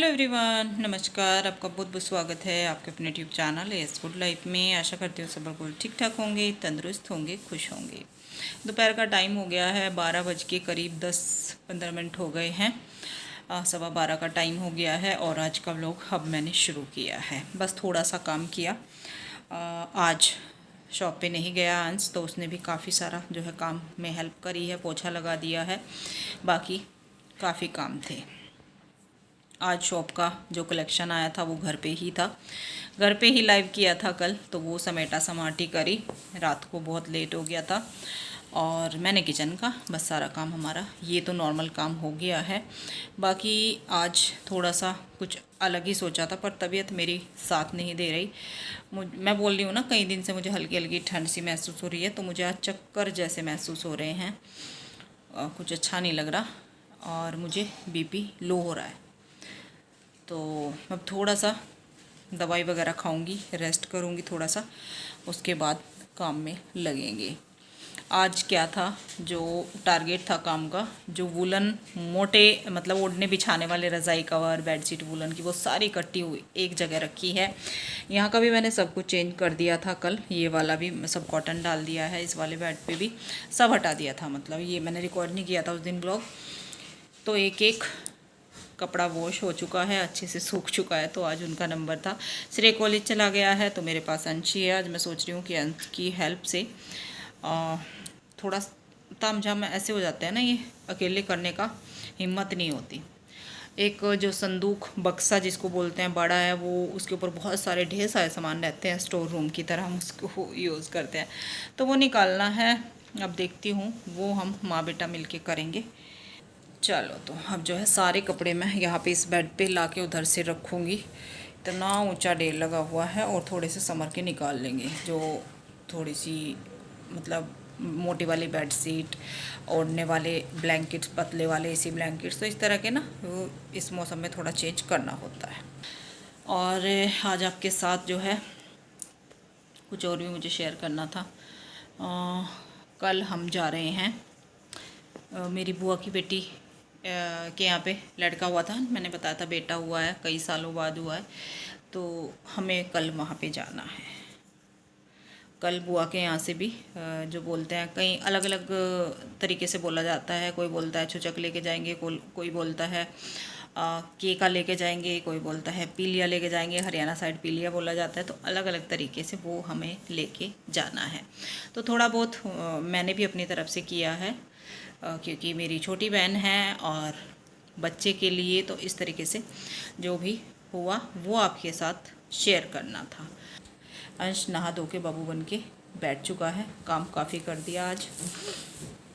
Hello everyone, नमस्कार। आपका बहुत बहुत स्वागत है आपके अपने YouTube channel S good life में। आशा करती हूँ सब बिल्कुल ठीक ठाक होंगे, तंदुरुस्त होंगे, खुश होंगे। दोपहर का टाइम हो गया है, 12 बज के करीब 10-15 मिनट हो गए हैं। 12:15 का टाइम हो गया है और आज का व्लॉग अब मैंने शुरू किया है। बस थोड़ा सा काम किया। आज शॉप पे नहीं गया अंश, तो उसने भी काफ़ी सारा जो है काम में हेल्प करी है, पोछा लगा दिया है। बाकी काफ़ी काम थे। आज शॉप का जो कलेक्शन आया था वो घर पे ही था, घर पे ही लाइव किया था कल, तो वो समेटा समाटी करी। रात को बहुत लेट हो गया था और मैंने किचन का बस सारा काम हमारा ये तो नॉर्मल काम हो गया है। बाकी आज थोड़ा सा कुछ अलग ही सोचा था, पर तबीयत मेरी साथ नहीं दे रही। मैं बोल रही हूँ ना, कई दिन से मुझे हल्की हल्की ठंड सी महसूस हो रही है, तो मुझे आज चक्कर जैसे महसूस हो रहे हैं। कुछ अच्छा नहीं लग रहा और मुझे बीपी लो हो रहा है। तो अब थोड़ा सा दवाई वगैरह खाऊंगी, रेस्ट करूंगी थोड़ा सा, उसके बाद काम में लगेंगे। आज क्या था, जो टारगेट था काम का, जो वुलन मोटे मतलब ओढ़ने बिछाने वाले रज़ाई कवर, बेडशीट वुलन की, वो सारी इकट्ठी हुई एक जगह रखी है। यहाँ का भी मैंने सब कुछ चेंज कर दिया था कल, ये वाला भी सब कॉटन डाल दिया है, इस वाले बेड पे भी सब हटा दिया था। मतलब ये मैंने रिकॉर्ड नहीं किया था उस दिन ब्लॉग। तो एक एक कपड़ा वॉश हो चुका है, अच्छे से सूख चुका है। तो आज उनका नंबर था। श्रेय कॉलेज चला गया है, तो मेरे पास अंशी है। आज मैं सोच रही हूँ कि अंश की हेल्प से थोड़ा तामझाम ऐसे हो जाते हैं ना, ये अकेले करने का हिम्मत नहीं होती। एक जो संदूक बक्सा जिसको बोलते हैं बड़ा है, वो उसके ऊपर बहुत सारे ढेर सारे सामान रहते हैं, स्टोर रूम की तरह हम उसको यूज़ करते हैं। तो वो निकालना है। अब देखती हूँ, वो हम माँ बेटा मिल के करेंगे। चलो, तो अब जो है सारे कपड़े मैं यहाँ पे इस बेड पे लाके उधर से रखूँगी। इतना ऊंचा ढेर लगा हुआ है, और थोड़े से समर के निकाल लेंगे, जो थोड़ी सी मतलब मोटी वाली बेड शीट, ओढ़ने वाले ब्लैंकेट्स, पतले वाले एसी ब्लैंकेट्स, तो इस तरह के ना, वो इस मौसम में थोड़ा चेंज करना होता है। और आज आपके साथ जो है कुछ और भी मुझे शेयर करना था। कल हम जा रहे हैं, मेरी बुआ की बेटी के यहाँ पे लड़का हुआ था, मैंने बताया था बेटा हुआ है, कई सालों बाद हुआ है। तो हमें कल वहाँ पे जाना है। कल बुआ के यहाँ से भी जो बोलते हैं, कई अलग अलग तरीके से बोला जाता है। कोई बोलता है छुचक लेके जाएंगे, कोई बोलता है केका लेके जाएंगे, कोई बोलता है पीलिया लेके जाएंगे। हरियाणा साइड पीलिया बोला जाता है। तो अलग अलग तरीके से वो हमें लेके जाना है। तो थोड़ा बहुत मैंने भी अपनी तरफ से किया है, क्योंकि मेरी छोटी बहन है और बच्चे के लिए, तो इस तरीके से जो भी हुआ वो आपके साथ शेयर करना था। अंश नहा धो के बाबू बन के बैठ चुका है, काम काफ़ी कर दिया आज।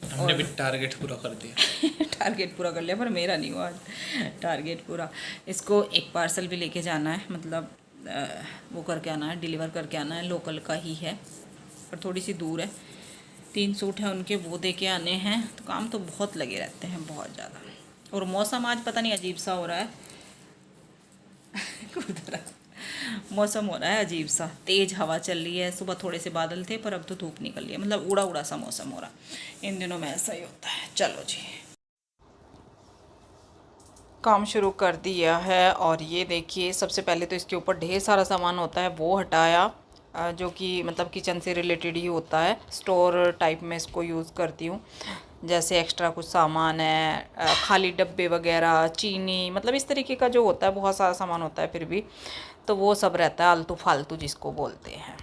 हमने भी टारगेट पूरा कर दिया। टारगेट पूरा कर लिया, पर मेरा नहीं हुआ आज टारगेट पूरा। इसको एक पार्सल भी लेके जाना है, मतलब वो करके आना है, डिलीवर करके आना है। लोकल का ही है, पर थोड़ी सी दूर है। 3 सूट हैं उनके, वो दे के आने हैं। तो काम तो बहुत लगे रहते हैं, बहुत ज़्यादा। और मौसम आज पता नहीं अजीब सा हो रहा है मौसम हो रहा है अजीब सा, तेज़ हवा चल रही है। सुबह थोड़े से बादल थे, पर अब तो धूप निकल रही है, मतलब उड़ा उड़ा सा मौसम हो रहा। इन दिनों में ऐसा ही होता है। चलो जी, काम शुरू कर दिया है। और ये देखिए, सबसे पहले तो इसके ऊपर ढेर सारा सामान होता है, वो हटाया, जो कि मतलब किचन से रिलेटेड ही होता है। स्टोर टाइप में इसको यूज़ करती हूँ। जैसे एक्स्ट्रा कुछ सामान है, खाली डब्बे वगैरह, चीनी, मतलब इस तरीके का जो होता है, बहुत सारा सामान होता है फिर भी। तो वो सब रहता है आलतू फालतू जिसको बोलते हैं।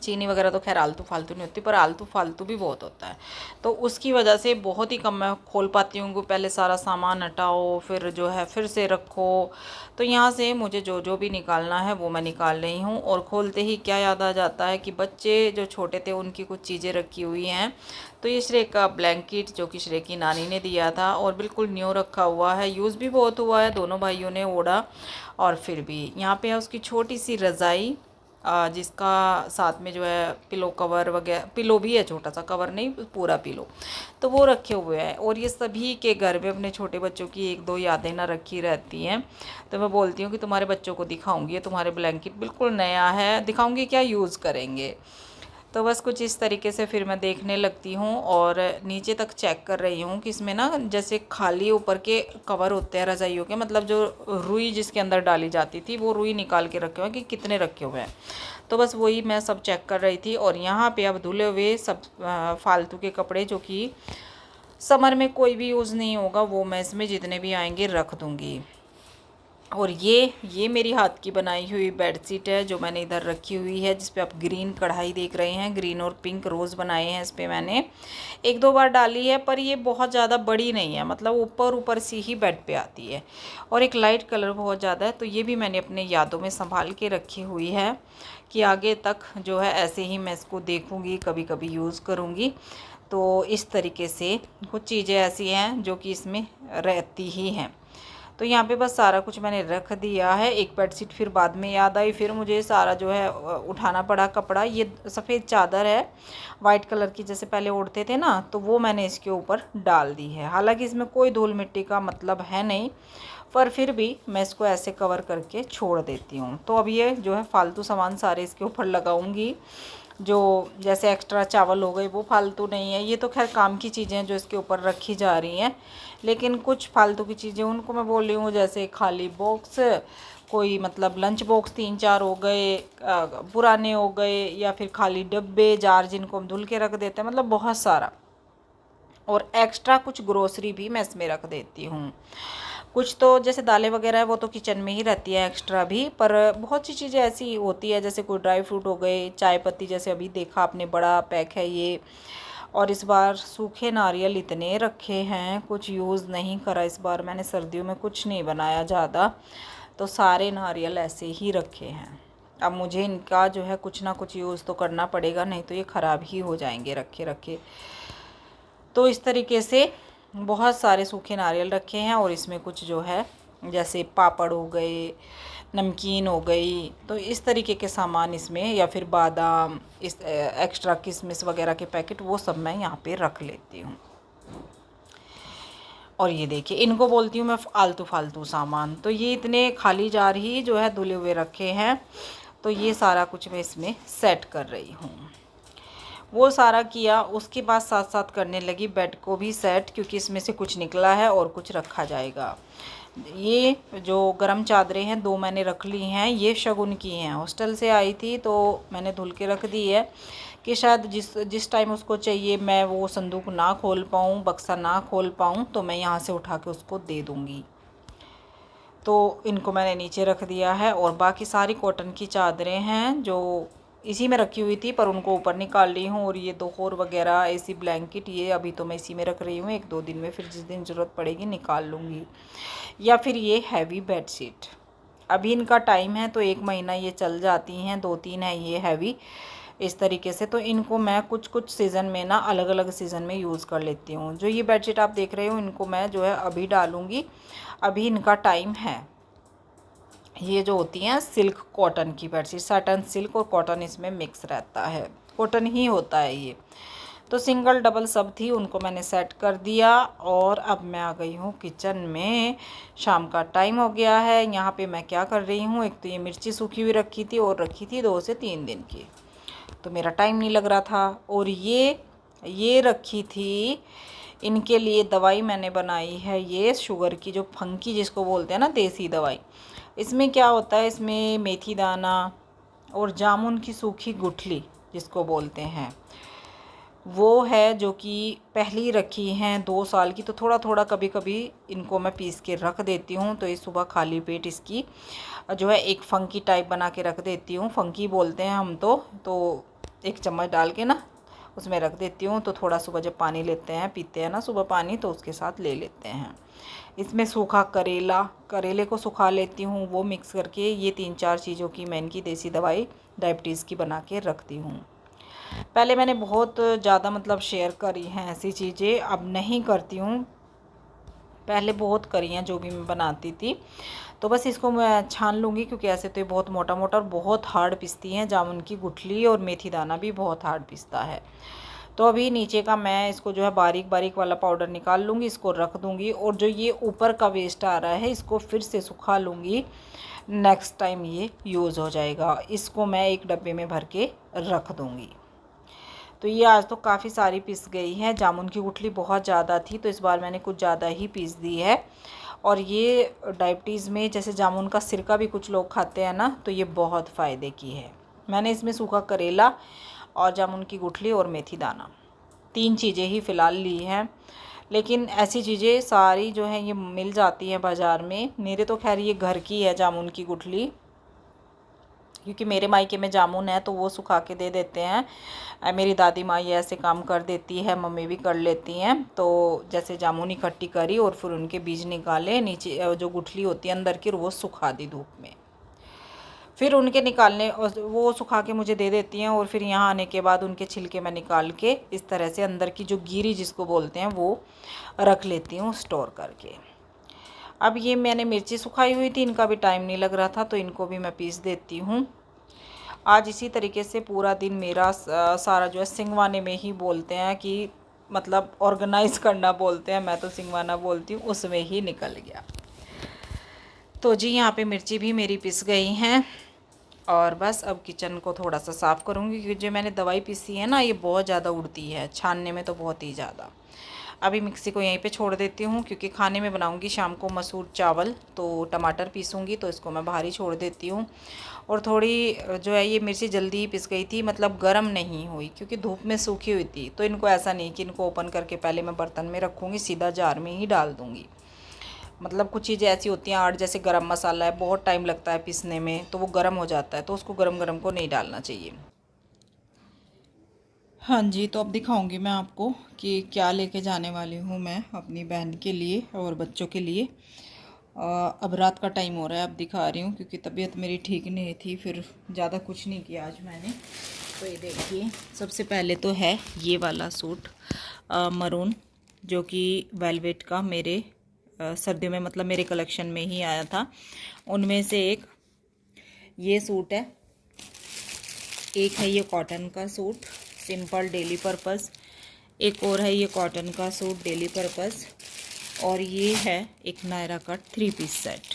चीनी वगैरह तो खैर आलतू फालतू नहीं होती, पर आलतू फालतू भी बहुत होता है। तो उसकी वजह से बहुत ही कम मैं खोल पाती हूँ कि पहले सारा सामान हटाओ, फिर जो है फिर से रखो। तो यहाँ से मुझे जो जो भी निकालना है वो मैं निकाल रही हूँ। और खोलते ही क्या याद आ जाता है कि बच्चे जो छोटे थे उनकी कुछ चीज़ें रखी हुई हैं। तो ये श्रेय का ब्लैंकेट, जो कि श्रेय की नानी ने दिया था, और बिल्कुल न्यू रखा हुआ है, यूज़ भी बहुत हुआ है, दोनों भाइयों ने ओढ़ा। और फिर भी यहाँ पे है उसकी छोटी सी रज़ाई, जिसका साथ में जो है पिलो कवर वगैरह, पिलो भी है, छोटा सा कवर नहीं, पूरा पिलो। तो वो रखे हुए हैं। और ये सभी के घर में अपने छोटे बच्चों की 1-2 यादें ना रखी रहती हैं। तो मैं बोलती हूँ कि तुम्हारे बच्चों को दिखाऊंगी, ये तुम्हारे ब्लैंकेट बिल्कुल नया है, दिखाऊंगी क्या यूज़ करेंगे। तो बस कुछ इस तरीके से फिर मैं देखने लगती हूँ और नीचे तक चेक कर रही हूँ कि इसमें ना जैसे खाली ऊपर के कवर होते हैं रजाइयों के, मतलब जो रुई जिसके अंदर डाली जाती थी वो रुई निकाल के रखे हुए हैं कि कितने रखे हुए हैं। तो बस वही मैं सब चेक कर रही थी। और यहाँ पे अब धुले हुए सब फालतू के कपड़े जो कि समर में कोई भी यूज़ नहीं होगा वो मैं इसमें जितने भी आएंगे रख दूँगी। और ये मेरी हाथ की बनाई हुई बेडशीट है जो मैंने इधर रखी हुई है, जिस पे आप ग्रीन कढ़ाई देख रहे हैं। ग्रीन और पिंक रोज़ बनाए हैं इस पे मैंने, एक दो बार डाली है पर ये बहुत ज़्यादा बड़ी नहीं है, मतलब ऊपर ऊपर से ही बेड पे आती है। और एक लाइट कलर बहुत ज़्यादा है, तो ये भी मैंने अपने यादों में संभाल के रखी हुई है कि आगे तक जो है ऐसे ही मैं इसको देखूँगी, कभी कभी यूज़ करूँगी। तो इस तरीके से कुछ चीज़ें ऐसी हैं जो कि इसमें रहती ही हैं। तो यहाँ पे बस सारा कुछ मैंने रख दिया है। एक बेडशीट फिर बाद में याद आई, फिर मुझे सारा जो है उठाना पड़ा कपड़ा। ये सफ़ेद चादर है वाइट कलर की, जैसे पहले ओढ़ते थे ना, तो वो मैंने इसके ऊपर डाल दी है। हालांकि इसमें कोई धूल मिट्टी का मतलब है नहीं, पर फिर भी मैं इसको ऐसे कवर करके छोड़ देती हूँ। तो अब ये जो है फालतू सामान सारे इसके ऊपर लगाऊंगी। जो जैसे एक्स्ट्रा चावल हो गए वो फालतू नहीं है, ये तो खैर काम की चीज़ें हैं जो इसके ऊपर रखी जा रही हैं। लेकिन कुछ फालतू की चीज़ें उनको मैं बोल रही हूँ, जैसे खाली बॉक्स, कोई मतलब लंच बॉक्स 3-4 हो गए, पुराने हो गए, या फिर खाली डब्बे जार जिनको हम धुल के रख देते हैं, मतलब बहुत सारा। और एक्स्ट्रा कुछ ग्रोसरी भी मैं इसमें रख देती हूँ। कुछ तो जैसे दालें वगैरह है वो तो किचन में ही रहती है एक्स्ट्रा भी, पर बहुत सी चीज़ें ऐसी होती है जैसे कोई ड्राई फ्रूट हो गए, चाय पत्ती, जैसे अभी देखा आपने बड़ा पैक है ये। और इस बार सूखे नारियल इतने रखे हैं, कुछ यूज़ नहीं करा इस बार मैंने, सर्दियों में कुछ नहीं बनाया ज़्यादा, तो सारे नारियल ऐसे ही रखे हैं। अब मुझे इनका जो है कुछ ना कुछ यूज़ तो करना पड़ेगा, नहीं तो ये ख़राब ही हो जाएंगे रखे रखे। तो इस तरीके से बहुत सारे सूखे नारियल रखे हैं। और इसमें कुछ जो है जैसे पापड़ हो गए, नमकीन हो गई, तो इस तरीके के सामान इसमें, या फिर बादाम, इस एक्स्ट्रा किशमिश वगैरह के पैकेट, वो सब मैं यहाँ पे रख लेती हूँ। और ये देखिए, इनको बोलती हूँ मैं आलतू फालतू सामान। तो ये इतने खाली जार ही जो है धुले हुए रखे हैं, तो ये सारा कुछ मैं इसमें सेट कर रही हूँ। वो सारा किया, उसके बाद साथ साथ करने लगी बेड को भी सेट, क्योंकि इसमें से कुछ निकला है और कुछ रखा जाएगा। ये जो गरम चादरें हैं 2 मैंने रख ली हैं, ये शगुन की हैं, हॉस्टल से आई थी तो मैंने धुल के रख दी है कि शायद जिस टाइम उसको चाहिए मैं वो संदूक ना खोल पाऊँ, बक्सा ना खोल पाऊँ, तो मैं यहाँ से उठा के उसको दे दूँगी। तो इनको मैंने नीचे रख दिया है। और बाकी सारी कॉटन की चादरें हैं जो इसी में रखी हुई थी, पर उनको ऊपर निकाल ली हूँ। और ये दोहर वगैरह ऐसी ब्लैंकेट, ये अभी तो मैं इसी में रख रही हूँ, 1-2 दिन में फिर जिस दिन ज़रूरत पड़ेगी निकाल लूँगी। या फिर ये हैवी बेडशीट, अभी इनका टाइम है तो 1 महीना ये चल जाती हैं, 2-3 है ये हैवी इस तरीके से। तो इनको मैं कुछ कुछ सीज़न में ना, अलग अलग सीज़न में यूज़ कर लेती हूँ। जो ये बेडशीट आप देख रहे हो, इनको मैं जो है अभी डालूँगी, अभी इनका टाइम है। ये जो होती हैं सिल्क कॉटन की बेडशीट, साटन सिल्क और कॉटन इसमें मिक्स रहता है, कॉटन ही होता है ये। तो सिंगल डबल सब थी, उनको मैंने सेट कर दिया। और अब मैं आ गई हूँ किचन में, शाम का टाइम हो गया है। यहाँ पे मैं क्या कर रही हूँ, एक तो ये मिर्ची सूखी हुई रखी थी और रखी थी 2 से 3 दिन की, तो मेरा टाइम नहीं लग रहा था। और ये रखी थी, इनके लिए दवाई मैंने बनाई है, ये शुगर की, जो फंकी जिसको बोलते हैं ना, देसी दवाई। इसमें क्या होता है, इसमें मेथी दाना और जामुन की सूखी गुठली जिसको बोलते हैं, वो है जो कि पहली रखी हैं 2 साल की। तो थोड़ा थोड़ा कभी कभी इनको मैं पीस के रख देती हूँ। तो ये सुबह खाली पेट इसकी जो है एक फंकी टाइप बना के रख देती हूँ, फंकी बोलते हैं हम तो 1 चम्मच डाल के ना उसमें रख देती हूँ। तो थोड़ा सुबह जब पानी लेते हैं, पीते हैं ना सुबह पानी, तो उसके साथ ले लेते हैं। इसमें सूखा करेले को सुखा लेती हूँ, वो मिक्स करके, ये 3-4 चीज़ों की मैं इनकी देसी दवाई डायबिटीज़ की बना के रखती हूँ। पहले मैंने बहुत ज़्यादा मतलब शेयर करी हैं ऐसी चीज़ें, अब नहीं करती हूँ, पहले बहुत करी हैं जो भी मैं बनाती थी। तो बस इसको मैं छान लूँगी, क्योंकि ऐसे तो ये बहुत मोटा मोटा और बहुत हार्ड पिसती हैं, जामुन की गुठली और मेथी दाना भी बहुत हार्ड पिसता है। तो अभी नीचे का मैं इसको जो है बारीक बारीक वाला पाउडर निकाल लूँगी, इसको रख दूँगी। और जो ये ऊपर का वेस्ट आ रहा है, इसको फिर से सुखा लूँगी, नेक्स्ट टाइम ये यूज़ हो जाएगा। इसको मैं एक डब्बे में भर के रख दूँगी। तो ये आज तो काफ़ी सारी पिस गई है। जामुन की गुठली बहुत ज़्यादा थी तो इस बार मैंने कुछ ज़्यादा ही पीस दी है। और ये डायबिटीज़ में जैसे जामुन का सिरका भी कुछ लोग खाते हैं ना, तो ये बहुत फ़ायदे की है। मैंने इसमें सूखा करेला और जामुन की गुठली और मेथी दाना 3 चीज़ें ही फ़िलहाल ली हैं। लेकिन ऐसी चीज़ें सारी जो हैं ये मिल जाती हैं बाज़ार में। मेरे तो खैर ये घर की है जामुन की गुठली, क्योंकि मेरे मायके में जामुन है तो वो सुखा के दे देते हैं। मेरी दादी माँ ये ऐसे काम कर देती है, मम्मी भी कर लेती हैं। तो जैसे जामुन इकट्ठी करी और फिर उनके बीज निकाले, नीचे जो गुठली होती है अंदर की वो सुखा दी धूप में, फिर उनके निकालने और वो सुखा के मुझे दे देती हैं। और फिर यहाँ आने के बाद उनके छिलके मैं निकाल के इस तरह से अंदर की जो गिरी जिसको बोलते हैं वो रख लेती हूँ स्टोर करके। अब ये मैंने मिर्ची सुखाई हुई थी, इनका भी टाइम नहीं लग रहा था तो इनको भी मैं पीस देती हूँ। आज इसी तरीके से पूरा दिन मेरा सारा जो है सिंगवाने में ही बोलते हैं कि मतलब ऑर्गेनाइज करना बोलते हैं, मैं तो सिंगवाना बोलती हूँ, उसमें ही निकल गया। तो जी यहाँ पे मिर्ची भी मेरी पिस गई हैं और बस अब किचन को थोड़ा सा साफ़ करूँगी, क्योंकि जो मैंने दवाई पीसी है ना ये बहुत ज़्यादा उड़ती है, छानने में तो बहुत ही ज़्यादा। अभी मिक्सी को यहीं पे छोड़ देती हूँ, क्योंकि खाने में बनाऊँगी शाम को मसूर चावल, तो टमाटर पीसूँगी तो इसको मैं बाहर ही छोड़ देती हूँ। और थोड़ी जो है ये मिर्ची जल्दी ही पिस गई थी, मतलब गर्म नहीं हुई, क्योंकि धूप में सूखी हुई थी। तो इनको ऐसा नहीं कि इनको ओपन करके पहले मैं बर्तन में रखूँगी, सीधा जार में ही डाल दूँगी। मतलब कुछ चीज़ें ऐसी होती हैं आड़, जैसे गरम मसाला है, बहुत टाइम लगता है पीसने में तो वो गर्म हो जाता है, तो उसको गरम गरम को नहीं डालना चाहिए। हाँ जी, तो अब दिखाऊंगी मैं आपको कि क्या लेके जाने वाली हूँ मैं अपनी बहन के लिए और बच्चों के लिए। अब रात का टाइम हो रहा है, अब दिखा रही हूँ, क्योंकि तबीयत मेरी ठीक नहीं थी, फिर ज़्यादा कुछ नहीं किया आज मैंने। तो ये देखिए, सबसे पहले तो है ये वाला सूट मरून, जो कि वेलवेट का मेरे सर्दियों में मतलब मेरे कलेक्शन में ही आया था। उनमें से एक ये सूट है, एक है ये कॉटन का सूट सिंपल डेली पर्पस, एक और है ये कॉटन का सूट डेली पर्पस, और ये है एक नायरा कट 3 पीस सेट।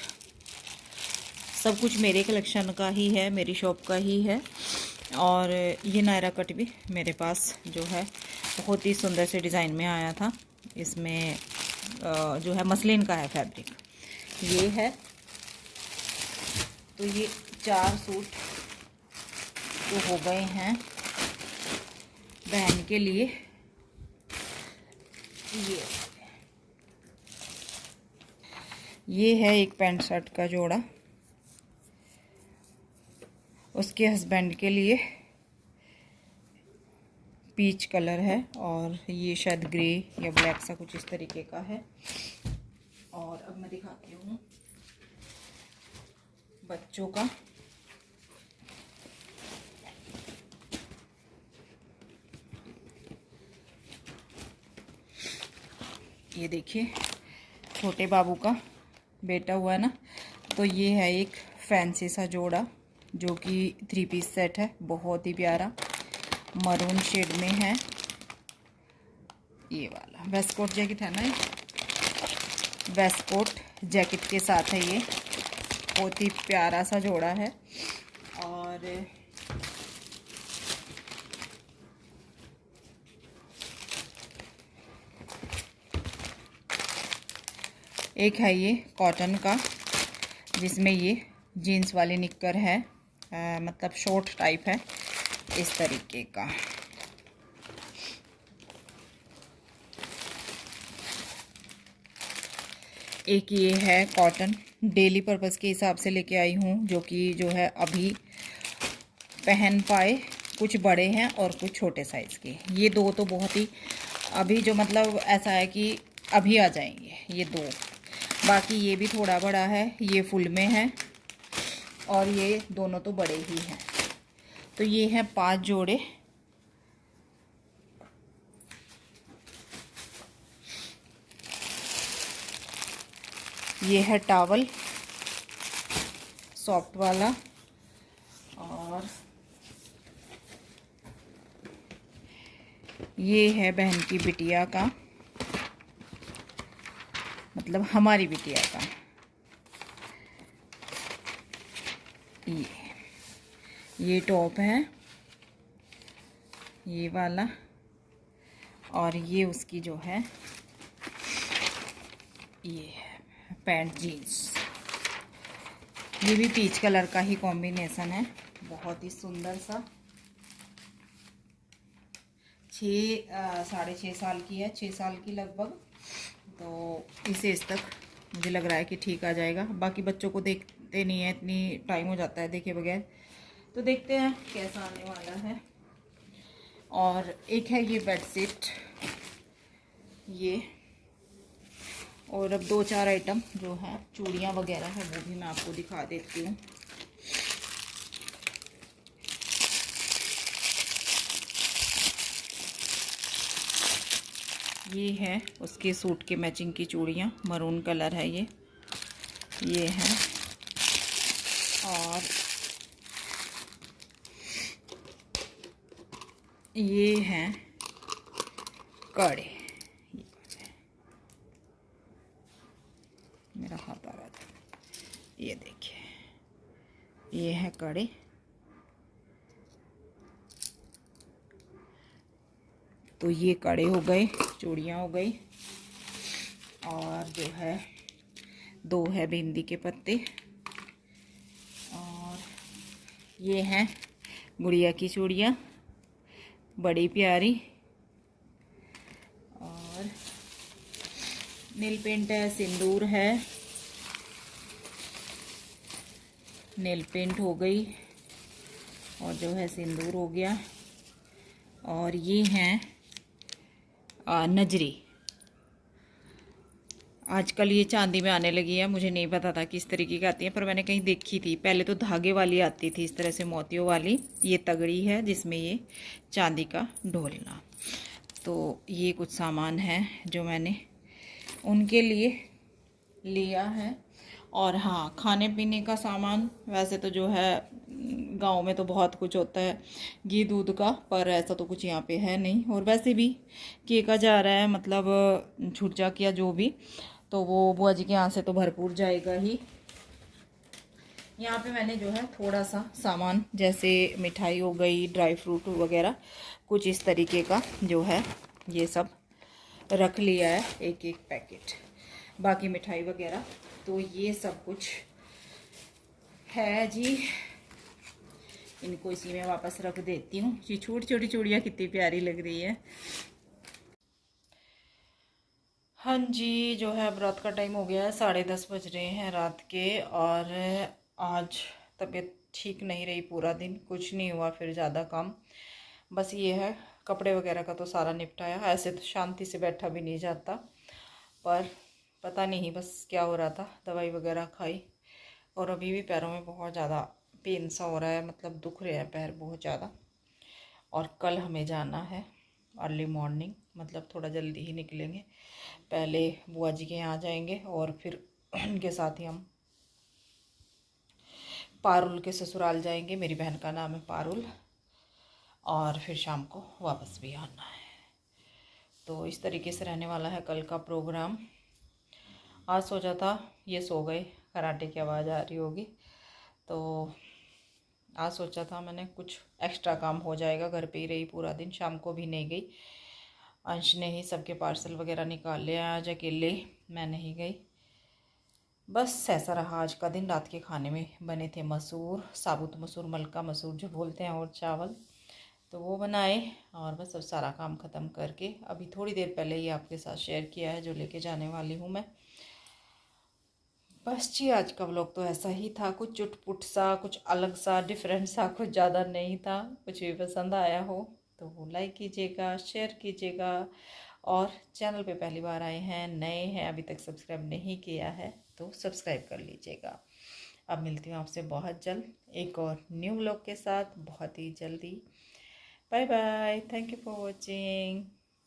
सब कुछ मेरे कलेक्शन का ही है, मेरी शॉप का ही है। और ये नायरा कट भी मेरे पास जो है बहुत ही सुंदर से डिज़ाइन में आया था। इसमें जो है मसलिन का है फैब्रिक, ये है। तो ये 4 सूट तो हो गए हैं बहन के लिए। ये है एक पैंट शर्ट का जोड़ा उसके हस्बैंड के लिए, पीच कलर है, और ये शायद ग्रे या ब्लैक सा कुछ इस तरीके का है। और अब मैं दिखाती हूँ बच्चों का। ये देखिए, छोटे बाबू का बेटा हुआ है ना, तो ये है एक फैंसी सा जोड़ा जो कि 3 पीस सेट है, बहुत ही प्यारा मरून शेड में है। ये वाला वेस्ट कोट जैकेट है ना, वेस्ट कोट जैकेट के साथ है ये, बहुत ही प्यारा सा जोड़ा है। और एक है ये कॉटन का, जिसमें ये जीन्स वाली निक्कर है, मतलब शॉर्ट टाइप है इस तरीके का। एक ये है कॉटन, डेली पर्पस के हिसाब से लेके आई हूँ, जो कि जो है अभी पहन पाए, कुछ बड़े हैं और कुछ छोटे साइज़ के। ये 2 तो बहुत ही अभी जो मतलब ऐसा है कि अभी आ जाएंगे ये 2। बाकी ये भी थोड़ा बड़ा है, ये फुल में है, और ये दोनों तो बड़े ही हैं। तो ये हैं 5 जोड़े। ये है टॉवल सॉफ्ट वाला, और ये है बहन की बिटिया का, मतलब हमारी बिटिया का। ये टॉप है, ये वाला, और ये उसकी जो है ये पैंट जीन्स, ये भी पीच कलर का ही कॉम्बिनेशन है, बहुत ही सुंदर सा। 6.5 साल की है, 6 साल की लगभग। तो इसे इस तक मुझे लग रहा है कि ठीक आ जाएगा। बाकी बच्चों को देखते नहीं है, इतनी टाइम हो जाता है देखे बगैर, तो देखते हैं कैसा आने वाला है। और एक है ये बेडशीट, ये, और अब 2-4 आइटम जो हैं चूड़ियाँ वगैरह है वो भी मैं आपको दिखा देती हूँ। ये है उसके सूट के मैचिंग की चूड़ियाँ, मरून कलर है ये है। और ये हैं कड़े, मेरा हाथ आ रहा था, ये देखिए, ये है कड़े। तो ये कड़े हो गए, चूड़ियाँ हो गई, और जो है 2 है बिंदी के पत्ते, और ये हैं गुड़िया की चूड़ियाँ बड़ी प्यारी, और नील पेंट है, सिंदूर है, नील पेंट हो गई, और जो है सिंदूर हो गया। और ये हैं नजरी, आजकल ये चांदी में आने लगी है, मुझे नहीं पता था कि इस तरीके की आती है, पर मैंने कहीं देखी थी। पहले तो धागे वाली आती थी इस तरह से, मोतियों वाली। ये तगड़ी है जिसमें ये चांदी का ढोलना। तो ये कुछ सामान है जो मैंने उनके लिए लिया है। और हाँ, खाने पीने का सामान वैसे तो जो है गांव में तो बहुत कुछ होता है घी दूध का, पर ऐसा तो कुछ यहाँ पे है नहीं। और वैसे भी केका जा रहा है, मतलब छुट्टा किया जो भी, तो वो बुआ जी के यहाँ से तो भरपूर जाएगा ही। यहाँ पे मैंने जो है थोड़ा सा सामान, जैसे मिठाई हो गई, ड्राई फ्रूट वगैरह, कुछ इस तरीके का जो है ये सब रख लिया है, एक एक पैकेट। बाकी मिठाई वगैरह तो ये सब कुछ है जी। इनको इसी में वापस रख देती हूँ। ये छोटी छोटी चूड़ियाँ कितनी प्यारी लग रही है। हाँ जी, जो है अब रात का टाइम हो गया है, 10:30 बज रहे हैं रात के। और आज तबीयत ठीक नहीं रही, पूरा दिन कुछ नहीं हुआ, फिर ज़्यादा काम। बस ये है, कपड़े वगैरह का तो सारा निपटाया। ऐसे तो शांति से बैठा भी नहीं जाता, पर पता नहीं बस क्या हो रहा था। दवाई वगैरह खाई, और अभी भी पैरों में बहुत ज़्यादा पेन सा हो रहा है, मतलब दुख रहे हैं पैर बहुत ज़्यादा। और कल हमें जाना है अर्ली मॉर्निंग, मतलब थोड़ा जल्दी ही निकलेंगे। पहले बुआ जी के यहाँ जाएंगे, और फिर उनके साथ ही हम पारुल के ससुराल जाएंगे। मेरी बहन का नाम है पारुल। और फिर शाम को वापस भी आना है। तो इस तरीके से रहने वाला है कल का प्रोग्राम। आज सोचा था, ये सो गए, कराटे की आवाज़ आ रही होगी, तो आज सोचा था मैंने कुछ एक्स्ट्रा काम हो जाएगा। घर पे ही रही पूरा दिन, शाम को भी नहीं गई। अंश ने ही सबके पार्सल वगैरह निकाल लिया, आज अकेले मैं नहीं गई। बस ऐसा रहा आज का दिन। रात के खाने में बने थे मसूर, साबुत मसूर, मलका मसूर जो बोलते हैं, और चावल, तो वो बनाए। और बस अब सारा काम ख़त्म करके अभी थोड़ी देर पहले ही आपके साथ शेयर किया है जो लेके जाने वाली हूँ मैं। बस जी, आज का व्लॉग तो ऐसा ही था, कुछ चुटपुट सा, कुछ अलग सा, डिफरेंट सा, कुछ ज़्यादा नहीं था। कुछ भी पसंद आया हो तो लाइक कीजिएगा, शेयर कीजिएगा। और चैनल पे पहली बार आए हैं, नए हैं, अभी तक सब्सक्राइब नहीं किया है तो सब्सक्राइब कर लीजिएगा। अब मिलती हूँ आपसे बहुत जल्द एक और न्यू व्लॉग के साथ, बहुत ही जल्दी। Bye bye, thank you for watching.